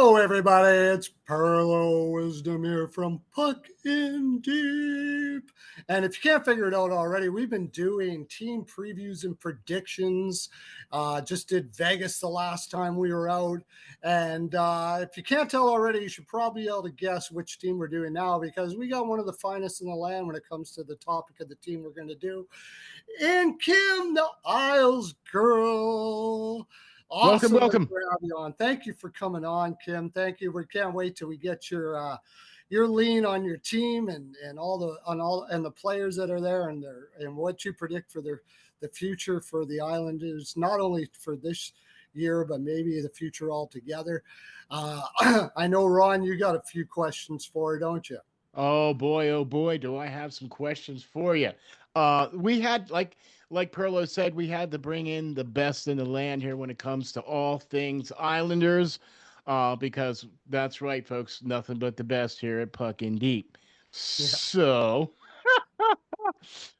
Hello, everybody. It's Pearlo Wisdom here from Puck in Deep. And if you can't figure it out already, we've been doing team previews and predictions. Just did Vegas the last time we were out. And if you can't tell already, you should probably be able to guess which team we're doing now because we got one of the finest in the land when it comes to the topic of the team we're going to do. And Kim, the Isles girl. Welcome, Awesome to welcome. have you on. Thank you for coming on, Kim. Thank you. We can't wait till we get your lean on your team and the players that are there and what you predict for the future for the Islanders, not only for this year but maybe the future altogether. I know, Ron, you got a few questions for her, don't you? Oh boy, do I have some questions for you. We had like Perlo said, we had to bring in the best in the land here when it comes to all things Islanders. Because that's right, folks, nothing but the best here at Puck in Deep. Yeah. So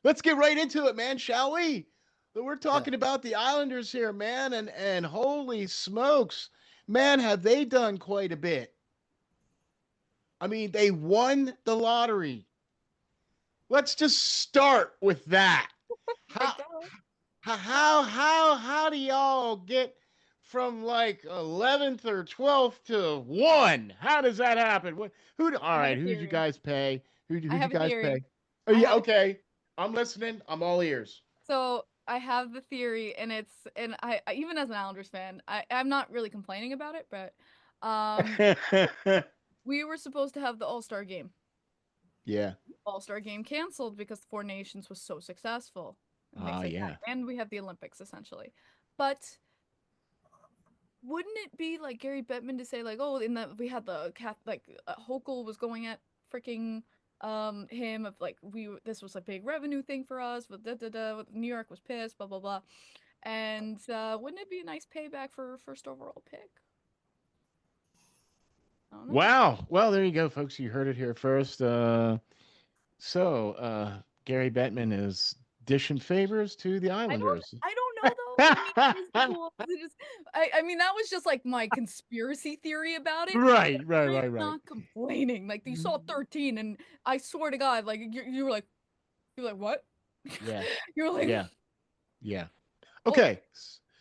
let's get right into it, man, shall we? We're Yeah. talking about the Islanders here, man, and holy smokes, man, have they done quite a bit. I mean, they won the lottery. Let's just start with that. Like, How how do y'all get from like 11th or 12th to 1? How does that happen? All I have right, a who'd you theory. guys pay? Who'd I you have a guys pay? theory. Oh I yeah, have a okay. I'm listening. I'm all ears. so I have the theory, and I even as an Islanders fan, I'm not really complaining about it, but um, we were supposed to have the All-Star game. Yeah. All-Star game canceled because the Four Nations was so successful and things Ah, like that, yeah. and we have the Olympics essentially. But wouldn't it be like Gary Bettman to say like, oh, in the we had the cat like Hochul was going at freaking him of like this was a big revenue thing for us, but New York was pissed, blah blah blah, and wouldn't it be a nice payback for first overall pick? I don't know. Wow. Well, there you go, folks. You heard it here first. Gary Bettman is dishing favors to the Islanders. I don't know though. I mean, is it cool? I mean, that was just like my conspiracy theory about it. Right, right, I'm right, right. not complaining. Like you saw 13, and I swear to God, like you were like what? Yeah, You were like, yeah, yeah. oh, Okay,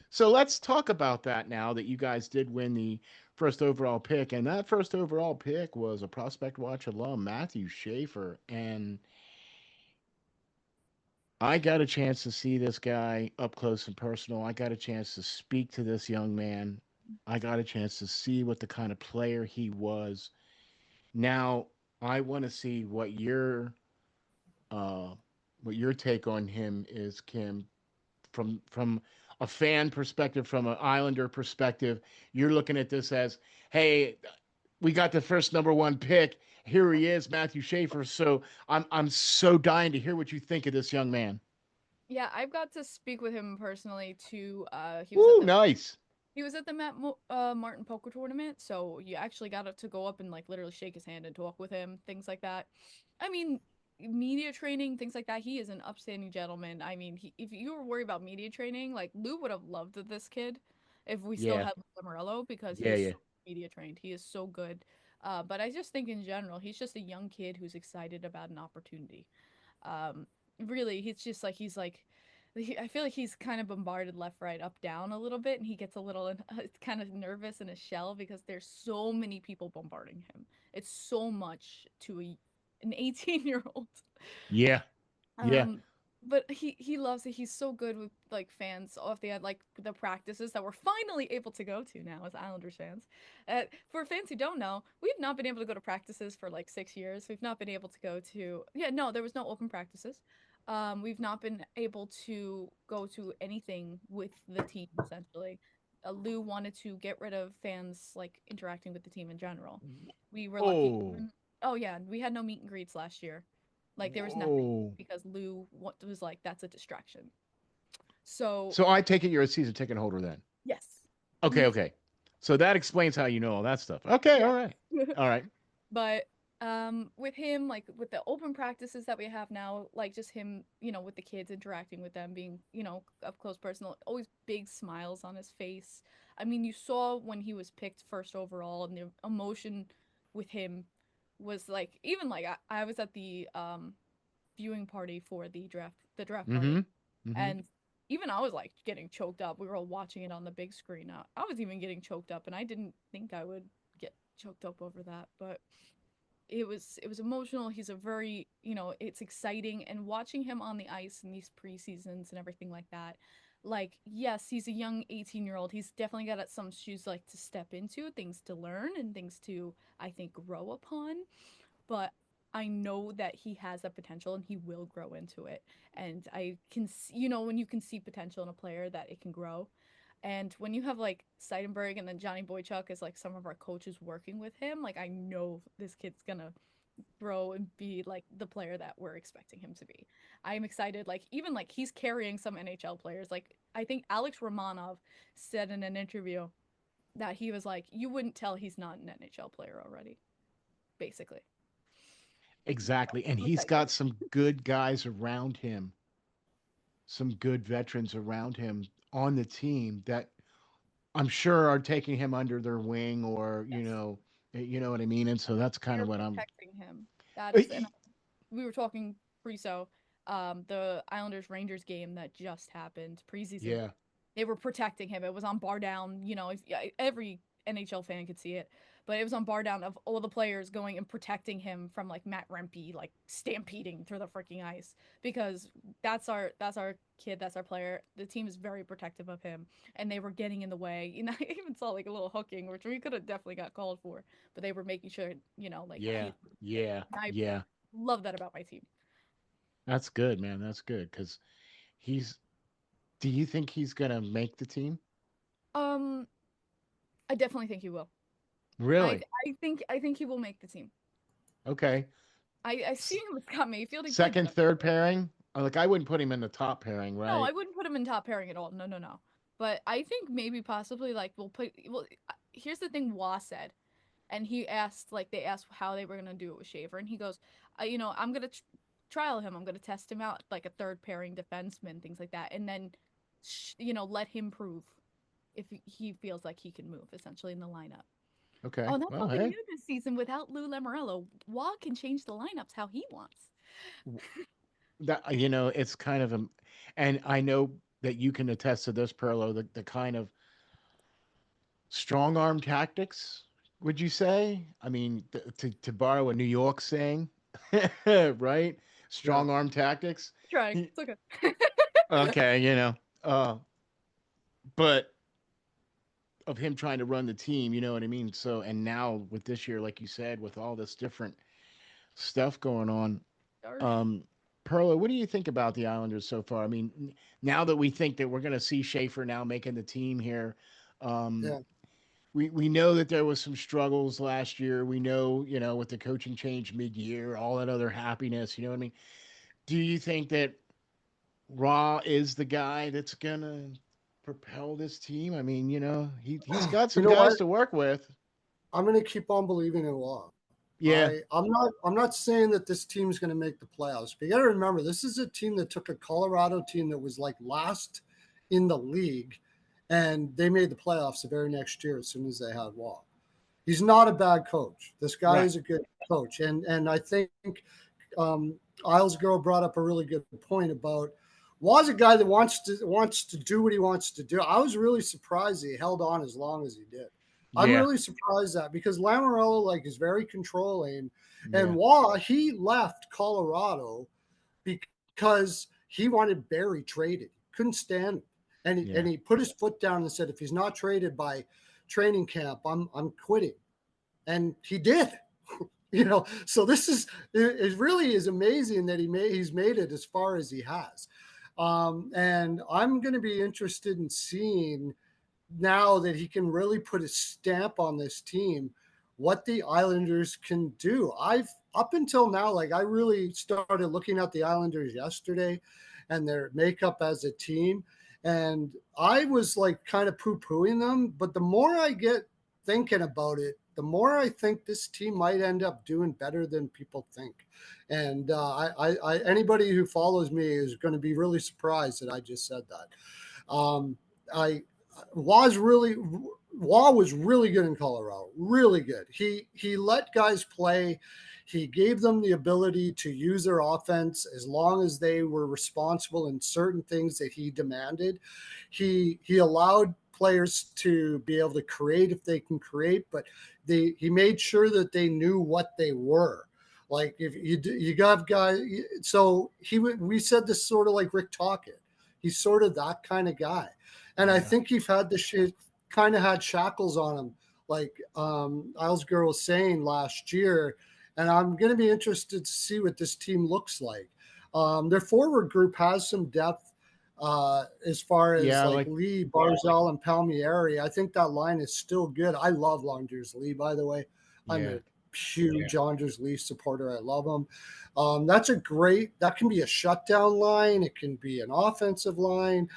so let's talk about that now that you guys did win the first overall pick, and that first overall pick was a Prospect Watch alum, Matthew Schaefer, and I got a chance to see this guy up close and personal. I got a chance to speak to this young man. I got a chance to see what the kind of player he was. Now, I want to see uh what your take on him is, Kim, from a fan perspective, from an Islander perspective. You're looking at this as, hey, we got the first number one pick. Here he is, Matthew Schaefer. So I'm so dying to hear what you think of this young man. yeah, I've got to speak with him personally too. Ooh, nice. He was at the Martin Poker tournament, so you actually got to go up and like literally shake his hand and talk with him, things like that. I mean, media training, things like that. He is an upstanding gentleman. I mean, if you were worried about media training, like Lou would have loved this kid if we still Yeah, had Morello because he yeah, is yeah. so media trained. He is so good. But I just think in general, he's just a young kid who's excited about an opportunity. Um, really, he's like I feel like he's kind of bombarded left, right, up, down a little bit, and he gets a little kind of nervous in his shell because there's so many people bombarding him. It's so much to an 18-year-old. Yeah, yeah. Um, but he loves it. He's so good with like fans off the like the practices that we're finally able to go to now as Islanders fans. For fans who don't know, we've not been able to go to practices for like 6 years. We've not been able to go to no, there was no open practices. We've not been able to go to anything with the team essentially. Lou wanted to get rid of fans like interacting with the team in general. We were lucky. Oh, Oh yeah, we had no meet and greets last year. Like there was nothing whoa. because Lou was like, that's a distraction. So, So I take it you're a season ticket holder then. yes. Okay, okay. So that explains how you know all that stuff. Okay, Yeah. all right. All right. But With him, like with the open practices that we have now, like just him, with the kids, interacting with them, being, up close personal, always big smiles on his face. I mean, you saw when he was picked first overall, and the emotion with him was like, even like I was at the viewing party for the draft Mm-hmm. party, Mm-hmm. and even I was like getting choked up. We were all watching it on the big screen. I was even getting choked up, and I didn't think I would get choked up over that, but it was emotional. He's a very, it's exciting, and watching him on the ice in these preseasons and everything like that. Like, yes, he's a young 18-year-old. He's definitely got some shoes like to step into, things to learn and things to, I think, grow upon. But I know that he has that potential and he will grow into it. And I can see, when you can see potential in a player, that it can grow. And when you have like Seidenberg and then Johnny Boychuk as like some of our coaches working with him, like I know this kid's gonna grow and be like the player that we're expecting him to be. I'm excited. Like even like he's carrying some NHL players. Like I think Alex Romanov said in an interview that he was like, you wouldn't tell he's not an NHL player already, basically. Exactly. And I'm he's excited. got some good guys around him, some good veterans around him on the team that I'm sure are taking him under their wing, or Yes. you know what I mean. And so that's kind They're of what I'm. protecting him. That is, and we were talking pre-so, the Islanders Rangers game that just happened preseason. Yeah. They were protecting him. It was on bar down. If, yeah, every NHL fan could see it, but it was on bar down of all the players going and protecting him from like Matt Rempe like stampeding through the freaking ice, because that's our kid, that's our player. The team is very protective of him, and they were getting in the way. I even saw like a little hooking, which we could have definitely got called for, but they were making sure, like Yeah. he. Yeah. I Yeah. love that about my team. That's good, man. That's good because he's. Do you think he's gonna make the team? Um, I definitely think he will. I Really? I think he will make the team. Okay. I see S- him with Scott Mayfield. He played Second, better. third pairing. Like I wouldn't put him in the top pairing, No, I right? wouldn't put him in top pairing at all. No, no, no. But I think maybe possibly like we'll put. Well, here's the thing. Wah said, and he asked like they asked how they were gonna do it with Shaver, and he goes, I'm gonna trial him. I'm gonna test him out like a third pairing defenseman, things like that, and then, let him prove if he feels like he can move essentially in the lineup. Oh, Okay. and that's Well, something hey. new this season without Lou Lamoriello. Wah can change the lineups how he wants. That it's kind of a, and I know that you can attest to this, Perlo, the kind of strong arm tactics, would you say? I mean, to borrow a New York saying, right? Yeah. Strong arm tactics. Trying. He- It's okay. Okay, uh, but of him trying to run the team, you know what I mean? So, and now with this year, like you said, with all this different stuff going on, Dark. um, Perla, what do you think about the Islanders so far? I mean, now that we think that we're going to see Schaefer now making the team here, um, Yeah. we know that there was some struggles last year. We know, with the coaching change mid-year, all that other happiness, you know what I mean? Do you think that Raw is the guy that's gonna propel this team? I mean, he's got You some know guys what? to work with. I'm going to keep on believing in law. Yeah, I'm not saying that this team's going to make the playoffs, but you got to remember this is a team that took a Colorado team that was like last in the league, and they made the playoffs the very next year as soon as they had Wall. He's not a bad coach. This guy right. is a good coach, and I think um, Isles girl brought up a really good point about Wall's a guy that wants to do what he wants to do. I was really surprised he held on as long as he did. I'm Yeah, really surprised that because Lamoriello is very controlling, and yeah, Wall he left Colorado because he wanted Barry traded. He couldn't stand it. yeah, And he put his foot down and said, if he's not traded by training camp, I'm quitting. And he did. So this is it really is amazing that he's made it as far as he has. And I'm going to be interested in seeing now that he can really put a stamp on this team, what the Islanders can do. I've up until now, I really started looking at the Islanders yesterday and their makeup as a team. And I was kind of poo-pooing them. But the more I get thinking about it, the more I think this team might end up doing better than people think. And anybody who follows me is going to be really surprised that I just said that. I was really Waugh was really good in Colorado, really good. He let guys play. He gave them the ability to use their offense as long as they were responsible in certain things that he demanded. He allowed players to be able to create if they can create, but he made sure that they knew what they were. Like if you got guys, so we said this sort of like Rick Tocchet. He's sort of that kind of guy, and I think he's had the shit kind of had shackles on him, like Eilsger was saying last year. And I'm going to be interested to see what this team looks like. Their forward group has some depth as far as like like Lee, Barzal, and Palmieri. I think that line is still good. I love Anders Lee, by the way. I'm yeah, a huge Anders Lee supporter. I love him. That can be a shutdown line. It can be an offensive line.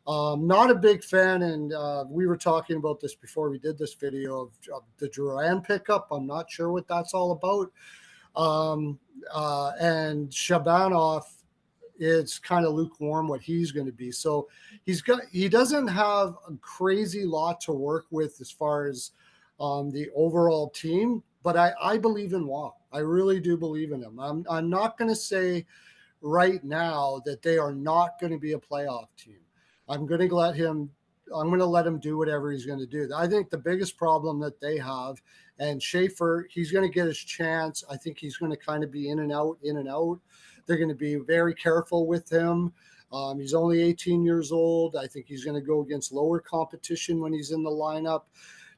Not a big fan, and we were talking about this before we did this video of the Duran pickup. I'm not sure what that's all about. And Shabanov, it's kind of lukewarm what he's going to be. So he doesn't have a crazy lot to work with as far as the overall team. But I believe in Waugh. I really do believe in him. I'm not going to say right now that they are not going to be a playoff team. I'm going to let him. I'm going to let him do whatever he's going to do. I think the biggest problem that they have, and Schaefer, he's going to get his chance. I think he's going to kind of be in and out, in and out. They're going to be very careful with him. He's only 18 years old. I think he's going to go against lower competition when he's in the lineup.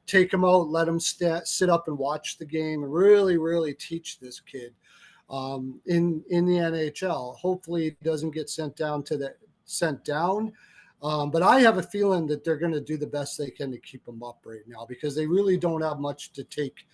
Take him out, let him sit up and watch the game, and really, really teach this kid in the NHL. Hopefully, he doesn't get sent down. But I have a feeling that they're going to do the best they can to keep him up right now because they really don't have much to take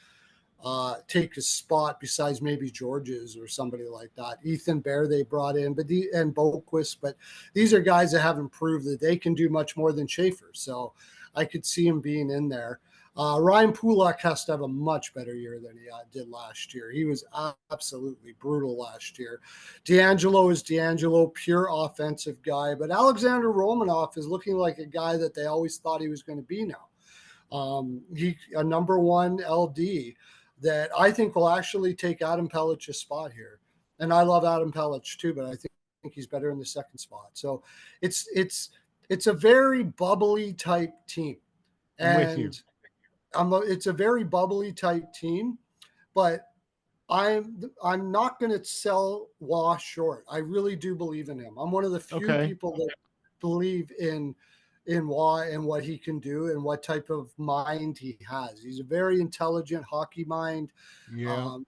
his spot besides maybe George's or somebody like that. Ethan Bear they brought in, and Boquist, but these are guys that haven't proved that they can do much more than Schaefer. So I could see him being in there. Ryan Pulak has to have a much better year than he did last year. He was absolutely brutal last year. D'Angelo is D'Angelo, pure offensive guy, but Alexander Romanov is looking like a guy that they always thought he was going to be now. He a number one LD that I think will actually take Adam Pellich's spot here. And I love Adam Pellich too, but I think he's better in the second spot. So it's a very bubbly type team. I'm with you. And it's a very bubbly type team, but I'm not going to sell Waugh short. I really do believe in him. I'm one of the few people that believe in Waugh and what he can do and what type of mind he has. He's a very intelligent hockey mind. Yeah.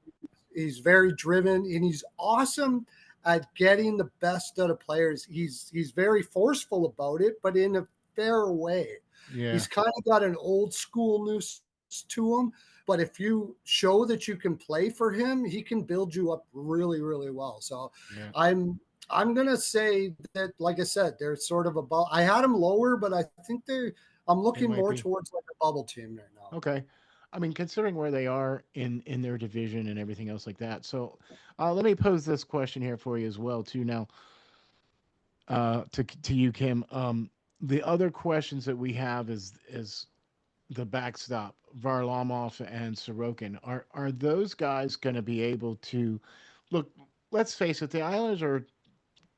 He's very driven and he's awesome at getting the best out of players. He's very forceful about it, but in a fair way. Yeah. He's kind of got an old school news to him, but if you show that you can play for him, he can build you up really, really well. So I'm gonna say that, like I said, they're sort of about. I had them lower, but I think I'm looking more towards like a bubble team right now. Okay. I mean, considering where they are in their division and everything else like that. So, let me pose this question here for you as well, too. Now, to you, Kim. The other questions that we have is the backstop, Varlamov and Sorokin. Are those guys going to be able to look? Let's face it, the Islanders are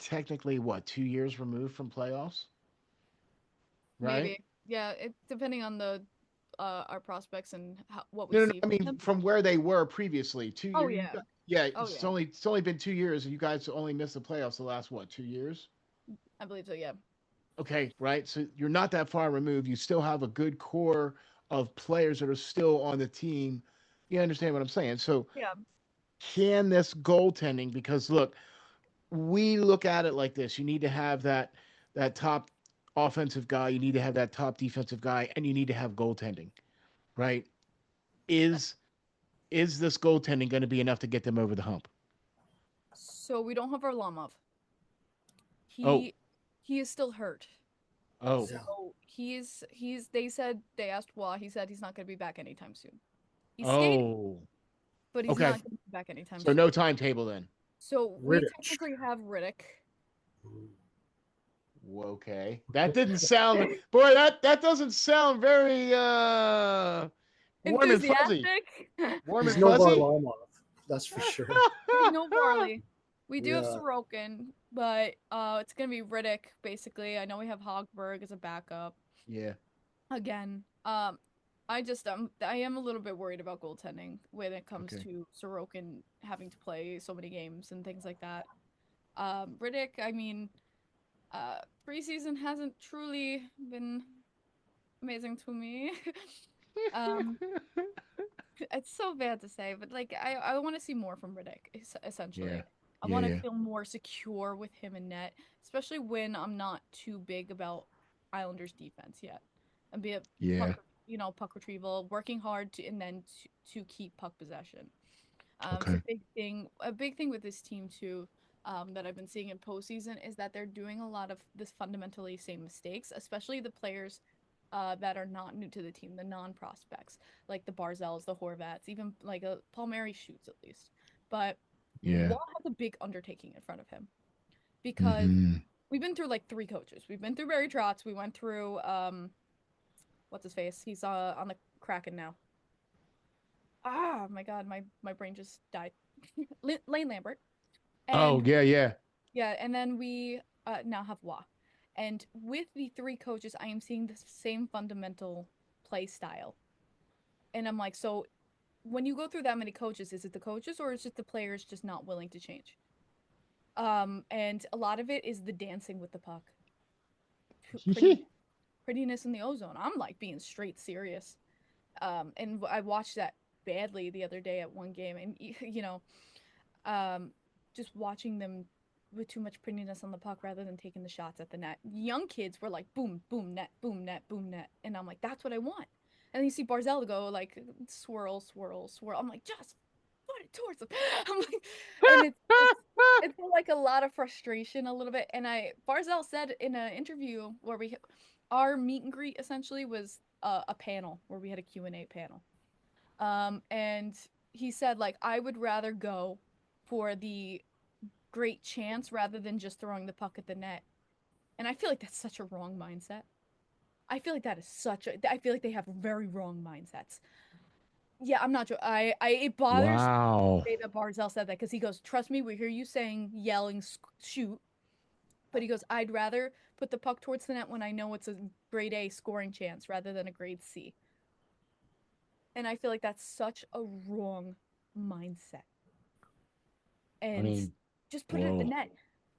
technically what 2 years removed from playoffs, right? Maybe. Yeah, it depending on the our prospects and what we No, no, no, see I from mean them. from where they were previously. Oh yeah. Yeah, Oh it's yeah. only been 2 years. You guys only missed the playoffs the last what 2 years? I believe so, yeah. Okay, right. So you're not that far removed. You still have a good core of players that are still on the team. You understand what I'm saying? So Yeah. can this goaltending? Because look, we look at it like this: you need to have that top offensive guy, you need to have that top defensive guy, and you need to have goaltending, right? Is is this goaltending going to be enough to get them over the hump? So we don't have Varlamov. Oh, He is still hurt. oh, Yeah. So he's they said they asked why he said he's not going to be back anytime soon. He's skating, Oh, but he's okay. not getting back anytime So no soon. timetable then. So we Riddich. technically have Riddick. Okay. That didn't sound boy, that doesn't sound very warm and fuzzy. Enthusiastic. Warm He's and no fuzzy? Varlamov, that's for sure. He's no Varley. We do have Yeah. Sorokin, but it's gonna be Riddick basically. I know we have Hogberg as a backup. Yeah. Again, I am a little bit worried about goaltending when it comes Okay. to Sorokin having to play so many games and things like that. Riddick, I mean, preseason hasn't truly been amazing to me. um, it's so bad to say, but like I want to see more from Riddick, Yeah. essentially. I Yeah, want to yeah. feel more secure with him in net, especially when I'm not too big about Islanders defense yet. And be a Yeah. puck, puck retrieval, working hard to and then to keep puck possession. It's Okay. a big thing with this team too. That I've been seeing in postseason is that they're doing a lot of this fundamentally same mistakes, especially the players that are not new to the team, the non-prospects, like the Barzels, the Horvats, even like a Palmieri shoots at least. But Yeah. Wall has a big undertaking in front of him because Mm-hmm. we've been through like three coaches. We've been through Barry Trotz. We went through what's his face? He's on the Kraken now. Ah, my God, my brain just died. Lane Lambert. Oh, And yeah, yeah. yeah, and then we now have Wah. And with the three coaches, I am seeing the same fundamental play style. And I'm like, so when you go through that many coaches, is it the coaches or is it the players just not willing to change? And a lot of it is the dancing with the puck. Prettiness. Prettiness in the ozone. I'm like being straight serious. And I watched that badly the other day at one game, and um, just watching them with too much prettiness on the puck rather than taking the shots at the net. Young kids were like boom, boom, net, boom, net, boom, net, and I'm like, that's what I want. And then you see Barzell go like swirl, swirl, swirl. I'm like, just put it towards him. I'm like, and it's like a lot of frustration a little bit. And Barzell said in an interview where our meet and greet essentially was a panel where we had a Q&A panel. And he said like I would rather go for the great chance rather than just throwing the puck at the net. And I feel like that's such a wrong mindset. I feel like that is I feel like they have very wrong mindsets. Yeah, I'm not sure. It bothers Wow. me that Barzell said that because he goes, "Trust me, we hear you saying yelling shoot," but he goes, "I'd rather put the puck towards the net when I know it's a grade A scoring chance rather than a grade C." And I feel like that's such a wrong mindset. I And mean, just put it at the whoa. net.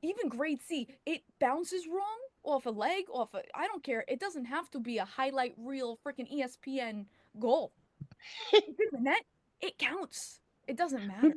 Even grade C, it bounces wrong off a leg, I don't care. It doesn't have to be a highlight reel freaking ESPN goal. It's in the net. It counts. It doesn't matter.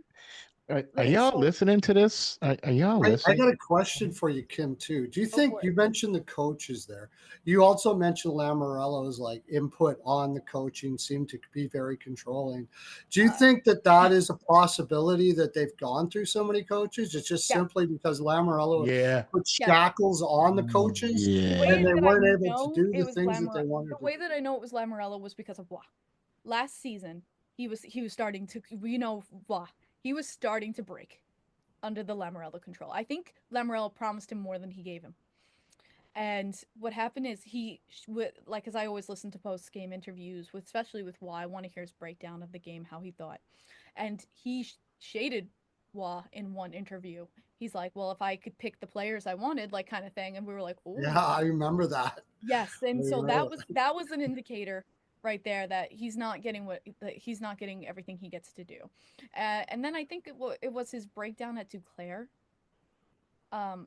Are It's y'all so listening to this? Are y'all I listening? got a question for you, Kim, too. Do you go think for it. you mentioned the coaches there? You also mentioned Lamorello's like input on the coaching seemed to be very controlling. Do you Uh, think that that is a possibility that they've gone through so many coaches? It's just yes, simply because Lamorello Yeah. put yes. shackles on the coaches The and way Yeah. they that I weren't able to know do it the was things that they wanted The to way do. that I know it was Lamorello was because of Wah. Last season, he was starting to Wah. He was starting to break under the Lamorello control. I think Lamorello promised him more than he gave him. And what happened is like as I always listen to post game interviews, especially with Wah, I want to hear his breakdown of the game, how he thought, and he shaded Wah in one interview. He's like, "Well, if I could pick the players I wanted, like kind of thing," and we were like, Yeah, "Oh, I remember that. yes." I And so remember that was an indicator right there that that he's not getting everything he gets to do. And then I think it was his breakdown at Duclair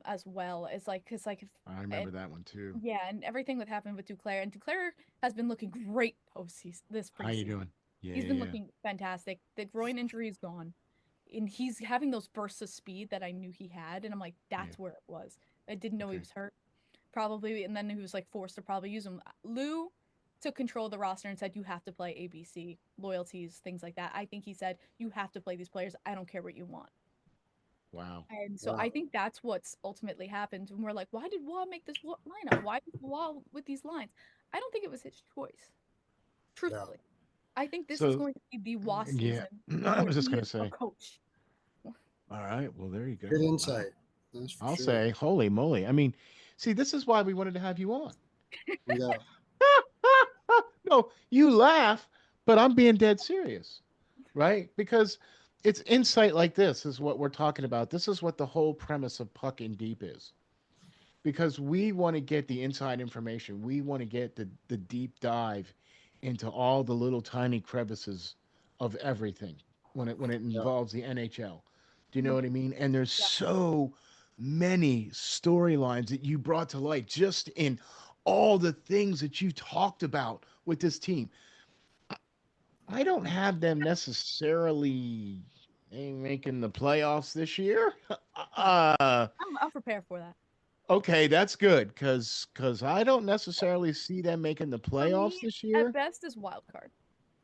as well as like because like if I remember and that one too. yeah, and everything that happened with Duclair, and Duclair has been looking great postseason this How you preseason. doing? Yeah, He's been yeah, looking fantastic. The groin injury is gone, and he's having those bursts of speed that I knew he had, and I'm like, yeah. that's where it was. I didn't know he Okay. was hurt, probably, and then he was like forced to probably use him. Lou took control of the roster and said, "You have to play ABC loyalties, things like that." I think he said, "You have to play these players. I don't care what you want." Wow. And so that. I think that's what's ultimately happened. And we're like, why did Wall make this lineup? Why did Wall with these lines? I don't think it was his choice, Yeah. truthfully. I think this is So going to be the WA yeah, season. I Where was just he gonna is a say. coach. All right, well there you Good go. insight. That's for I'll sure. say, holy moly! I mean, see, this is why we wanted to have you on. Yeah. No, you laugh, but I'm being dead serious, right? Because it's insight like this is what we're talking about. This is what the whole premise of Puck in Deep is. Because we want to get the inside information. We want to get the deep dive into all the little tiny crevices of everything when it Yeah. involves the NHL. Do you know Mhm. what I mean? And there's Yeah. so many storylines that you brought to light just in all the things that you talked about with this team. I don't have them necessarily making the playoffs this year. Fine. Uh, I'll prepare for that. Okay, that's good because I don't necessarily see them making the For playoffs me, this at year. best is wild card.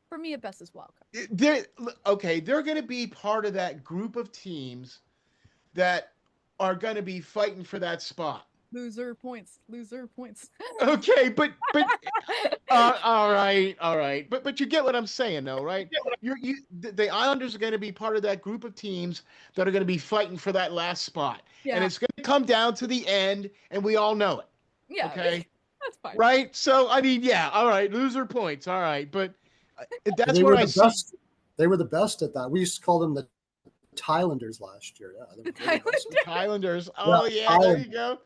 For me, at best is wild card. They're okay. They're going to be part of that group of teams that are going to be fighting for that spot. Loser points. Loser points. Okay, but all right. But you get what I'm saying, though, right? The Islanders are going to be part of that group of teams that are going to be fighting for that last spot, and Yeah. it's going to come down to the end, and we all know it. Yeah. Okay. That's fine. Right? So I mean, yeah, all right, loser points, all right, but that's They where were I the see. best. They were the best at that. We used to call them the Thailanders last year. Yeah, they The were the best. The Thailander. Highlanders. Yeah, Oh yeah, there you Thailand. go.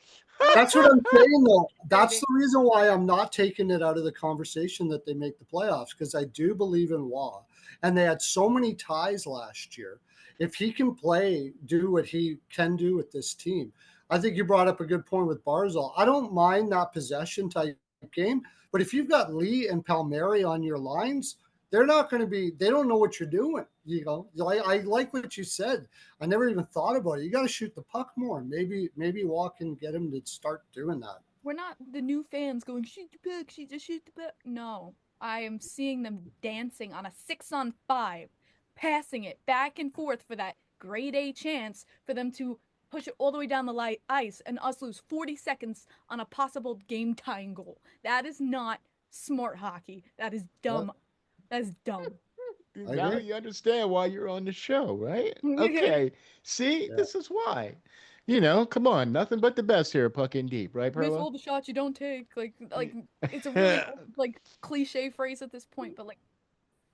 That's what I'm saying, though. That's Baby. the reason why I'm not taking it out of the conversation that they make the playoffs, because I do believe in Waugh. And they had so many ties last year. If he can play, do what he can do with this team, I think you brought up a good point with Barzal. I don't mind that possession type game, but if you've got Lee and Palmieri on your lines, they're not going to be, they don't know what you're doing. You know, I like what you said. I never even thought about it. You got to shoot the puck more. Maybe Walk and get him to start doing that. We're not the new fans going, shoot the puck, shoot the puck. No. I am seeing them dancing on a 6-on-5, passing it back and forth for that grade A chance for them to push it all the way down the ice and us lose 40 seconds on a possible game tying goal. That is not smart hockey. That is dumb. That is dumb. I Now agree. you understand why you're on the show, right? Okay. See, Yeah. this is why. You know, come on, nothing but the best here, Puck in Deep, right, Miss Perla? all the shots you don't take. Like it's a really like cliche phrase at this point, but like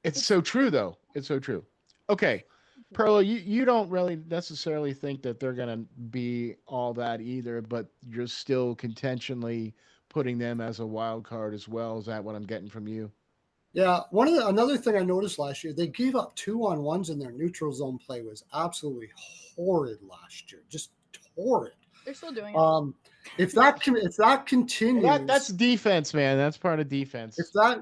It's it's so true, though. It's so true. Okay, Perla, you don't really necessarily think that they're going to be all that either, but you're still contentionally putting them as a wild card as well. Is that what I'm getting from you? Yeah, another thing I noticed last year, they gave up 2-on-1s in their neutral zone play was absolutely horrid last year, just horrid. they're still doing it. If that Well, that's continues, defense, man. That's part of if defense.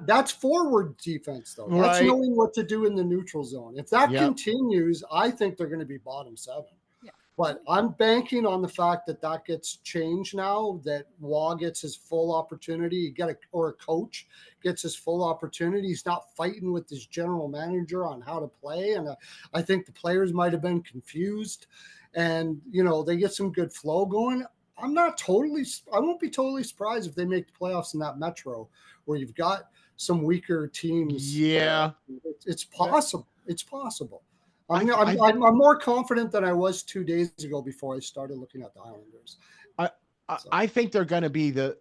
that's forward defense though, that's Right. knowing what to do in the neutral zone. If that Yep. continues, I think they're going to be bottom 7. Yeah. But I'm banking on the fact that that gets changed now, that Waugh gets his full opportunity. Or a coach gets his full opportunity. He's not fighting with his general manager on how to play. And I think the players might have been confused. And, they get some good flow going. I won't be totally surprised if they make the playoffs in that Metro where you've got some weaker teams. Yeah. It's possible. It's possible. I, I'm more confident than I was 2 days ago before I started looking at the Islanders. I think they're going to be the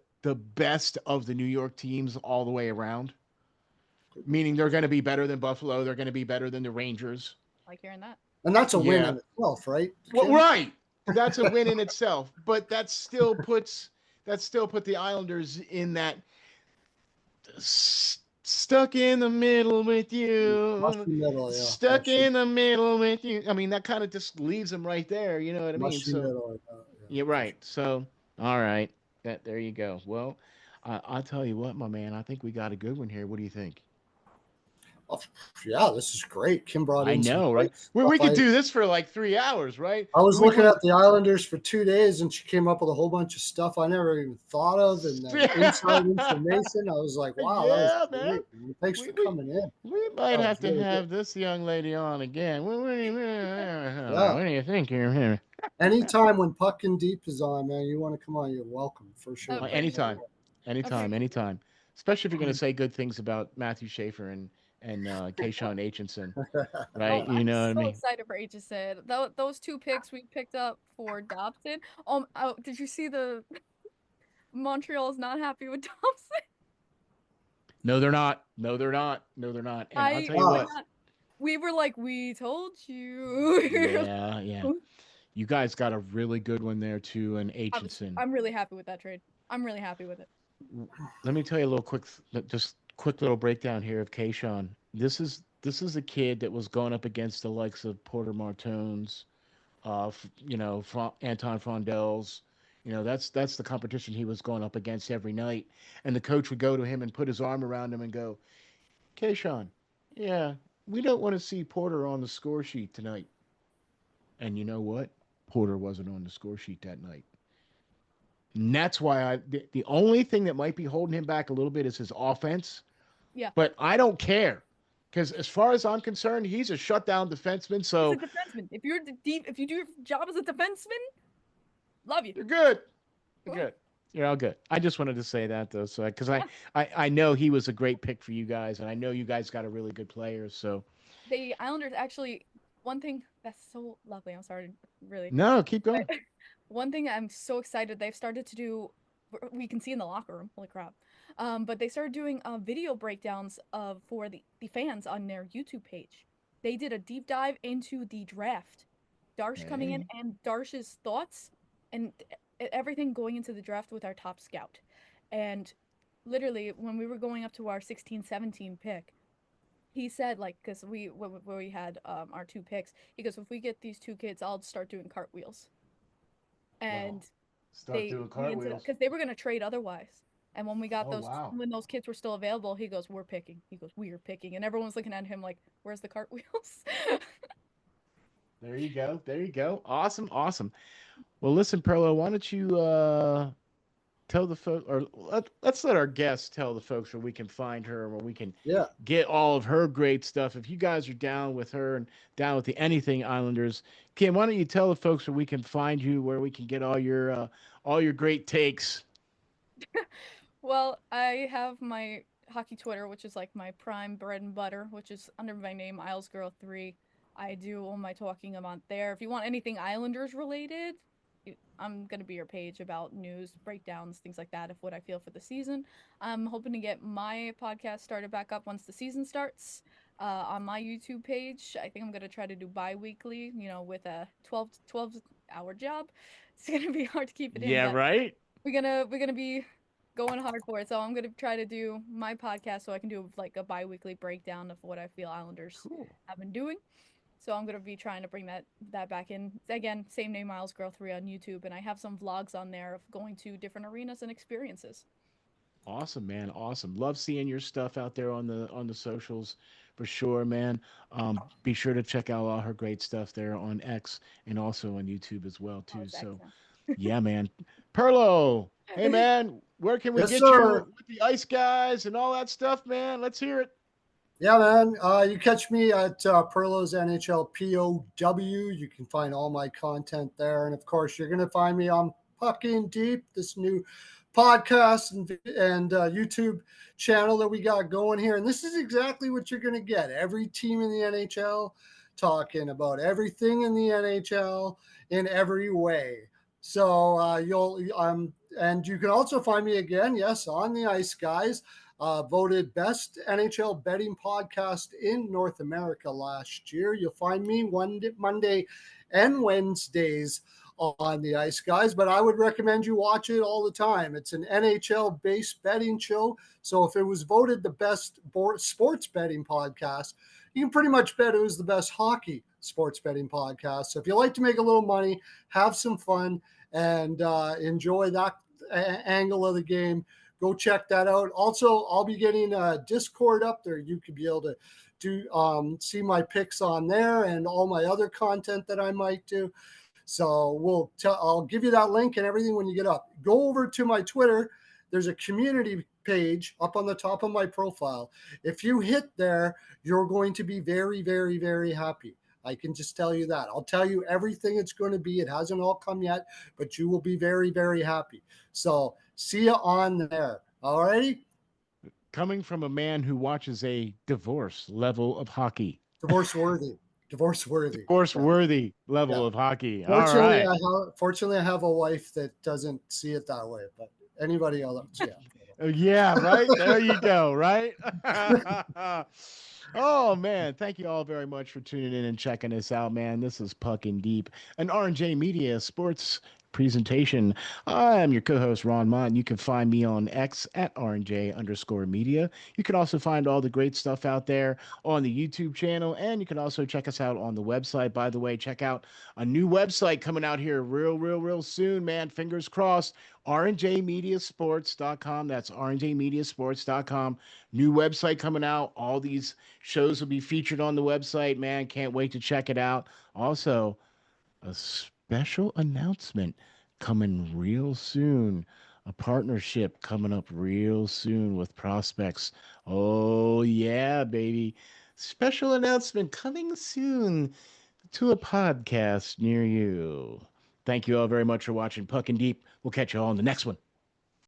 best of the New York teams all the way around. Meaning they're going to be better than Buffalo. They're going to be better than the Rangers. I like hearing that. And that's a win Yeah. in itself, right? Well, right. That's a win in itself. But that still put the Islanders in that stuck in the middle with you. Middle, yeah. Stuck in the middle with you. I mean, that kind of just leaves them right there. You know what I mean? Mushy So middle, yeah. you're right. So all right. There you go. Well, I'll tell you what, my man. I think we got a good one here. What do you think? Oh, yeah, this is great. Kim brought I in some know, right? great We stuff. could do this for like 3 hours, right? I was looking at the Islanders for 2 days, and she came up with a whole bunch of stuff I never even thought of, and then inside information. I was like, "Wow, Yeah, that was man. great. Thanks for coming in." We might That have was to really have good. this young lady on again. What do you, Yeah. what do you think here? Anytime when Puck and Deep is on, man, you want to come on, you're welcome for sure. Appreciate Anytime, Appreciate anytime. Especially if you're going to say good things about Matthew Schaefer and and Kayshawn Aitchison, Oh, right? You I'm know what I so mean? excited for HSN. Those two picks we picked up for Dobson. Oh, did you see the Montreal is not happy with Dobson? No, they're not. No, they're not. No, they're not. And I'll I tell you Wow. what. cannot. We were like, we told you. Yeah, yeah. You guys got a really good one there too, and Aitchison. I'm really happy with that trade. I'm really happy with it. Let me tell you a little quick, just quick little breakdown here of Kayshawn. This is a kid that was going up against the likes of Porter Martones, Anton Fondels. That's the competition he was going up against every night. And the coach would go to him and put his arm around him and go, Kayshawn, yeah, we don't want to see Porter on the score sheet tonight. And you know what? Porter wasn't on the score sheet that night. And that's why the only thing that might be holding him back a little bit is his offense. Yeah, But I don't care because as far as I'm concerned, he's a shutdown defenseman. he's a So defenseman. If you're deep, if you do your job as a defenseman, love you. you're good. You're good. You're all good. I just wanted to say that though, so because Yeah. I know he was a great pick for you guys, and I know you guys got a really good player. So The Islanders actually, one thing that's so lovely. I'm sorry, really. no, keep going. But one thing I'm so excited they've started to do, we can see in the locker room. Holy crap! But they started doing video breakdowns of for the fans on their YouTube page. They did a deep dive into the draft, Darsh coming in Hey. and Darsh's thoughts and everything going into the draft with our top scout. And literally, when we were going up to our 16-17 pick, he said like because where we had our two picks, he goes, if we get these two kids, I'll start doing cartwheels. Wow. And Start doing we ended up cartwheels. because they were gonna trade otherwise. And when we got Oh wow. when those kids were still available, he goes, we're picking. He goes, we are picking, and everyone was looking at him like, where's the cartwheels? There you go. There you go. Awesome. Awesome. Well, listen, Perlo, why don't you tell the folks, or let's let our guests tell the folks where we can find her, where we can Yeah. get all of her great stuff. If you guys are down with her and down with the Anything Islanders, Kim, why don't you tell the folks where we can find you, where we can get all your great takes. Well, I have my hockey Twitter, which is like my prime bread and butter, which is under my name, IslesGirl3. I do all my talking about there. If you want anything Islanders related, I'm gonna be your page about news, breakdowns, things like that, of what I feel for the season. I'm hoping to get my podcast started back up once the season starts. On my YouTube page, I think I'm gonna try to do bi-weekly, with a 12-hour job. It's gonna be hard to keep it in, Yeah, but right. we're gonna be going hard for it. So I'm gonna try to do my podcast so I can do like a bi-weekly breakdown of what I feel Islanders Cool. have been doing. So I'm gonna be trying to bring that back in. Again, same name, Miles Girl 3 on YouTube, and I have some vlogs on there of going to different arenas and experiences. Awesome, man. Awesome. Love seeing your stuff out there on the socials for sure, man. Be sure to check out all her great stuff there on X and also on YouTube as well Oh, too. it's X So now. yeah, man. Perlo, hey man, where can we Yes, get you sir. with the Ice Guys and all that stuff, man? Let's hear it. Yeah, man. You catch me at Perlo's NHL POW. You can find all my content there. And of course, you're going to find me on Puck In Deep, this new podcast and YouTube channel that we got going here. And this is exactly what you're going to get. Every team in the NHL talking about everything in the NHL in every way. So and you can also find me again, yes, on the Ice Guys, voted best NHL betting podcast in North America last year. You'll find me Monday and Wednesdays on the Ice Guys, but I would recommend you watch it all the time. It's an NHL based betting show. So if it was voted the best sports betting podcast, you can pretty much bet it was the best hockey sports betting podcast. So if you like to make a little money, have some fun, and enjoy that angle of the game, go check that out. Also, I'll be getting a Discord up there. You could be able to see my picks on there and all my other content that I might do. So I'll give you that link and everything when you get up. Go over to my Twitter. There's a community page up on the top of my profile. If you hit there, you're going to be very, very, very happy. I can just tell you that. I'll tell you everything it's going to be. It hasn't all come yet, but you will be very, very happy. So see you on there. All righty. coming from a man who watches a divorce level of hockey. Divorce worthy. Divorce worthy. Divorce Yeah. worthy level Yeah. of hockey. All Fortunately, right. I have a wife that doesn't see it that way, but anybody else, yeah. Yeah, right. There you go, right? Oh man, thank you all very much for tuning in and checking us out, man. This is Puckin' Deep, an RNJ Media Sports presentation. I'm your co-host Ron Mott. You can find me on X at RNJ_media. You can also find all the great stuff out there on the YouTube channel, and you can also check us out on the website. By the way, check out a new website coming out here real soon, man. Fingers crossed. RNJMediasports.com. That's RNJMediasports.com. New website coming out. All these shows will be featured on the website, man. Can't wait to check it out. Also, a special announcement coming real soon. A partnership coming up real soon with prospects. Oh, yeah, baby. Special announcement coming soon to a podcast near you. Thank you all very much for watching Puck and Deep. We'll catch you all in the next one.